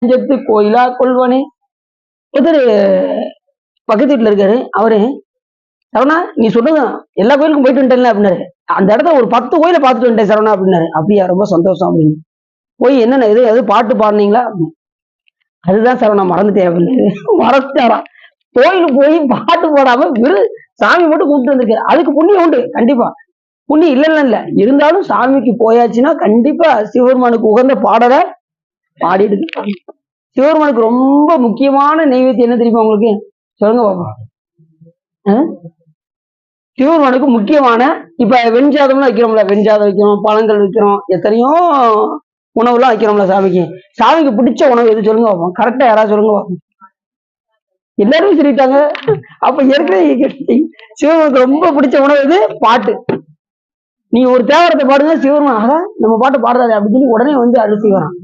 நெஞ்சத்து கோயிலா கொள்வனே. ஒருத்தர் பக்கத்து வீட்டுல இருக்காரு. அவரு சரவணா நீ சொன்னதான் எல்லா கோயிலுக்கும் போயிட்டு வந்துட்டேன்ல அப்படின்னாரு. அந்த இடத்துல ஒரு 10 கோயிலை பார்த்துட்டு வந்துட்டேன் சரவணா அப்படின்னாரு. அப்படியா, ரொம்ப சந்தோஷம் அப்படின்னு. போய் என்னென்ன எது பாட்டு பாடுனீங்களா? அதுதான் சரவணா மறந்துட்டேன் அப்படின்னு. மறந்துட்டாராம். கோயிலுக்கு போய் பாட்டு பாடாம வெறும் சாமி மட்டும் கூப்பிட்டு வந்திருக்காரு. அதுக்கு புண்ணியம் உண்டு கண்டிப்பா. புண்ணியம் இல்ல இருந்தாலும் சாமிக்கு போயாச்சுன்னா கண்டிப்பா சிவபெருமானுக்கு உகந்த பாடலை பாடிட்டு இருக்காங்க. சிவபெருமானுக்கு ரொம்ப முக்கியமான நெய்வேத்தியம் என்ன தெரியுமா உங்களுக்கு? சொல்லுங்க பாப்பா. சிவபெருமானுக்கு முக்கியமான இப்ப வெண்சாதம்லாம் வைக்கிறோம்ல, வெண்சாதம் வைக்கிறோம், பழங்கள் வைக்கிறோம், எத்தனையோ உணவுலாம் வைக்கிறோம்ல சாமிக்கு. சாமிக்கு பிடிச்ச உணவு எது சொல்லுங்க பாப்போம். கரெக்டா யாராவது சொல்லுங்க பாப்போம். எல்லாருமே சொல்லிட்டாங்க. அப்ப ஏற்கனவே சிவபெருமானுக்கு ரொம்ப பிடிச்ச உணவு எது? பாட்டு. நீங்க ஒரு தேவாரத்தை பாடுங்க, சிவபெருமான் நம்ம பாட்டு பாடுறாரு அப்படின்னு சொல்லி உடனே வந்து அருள் செய்வாராம்.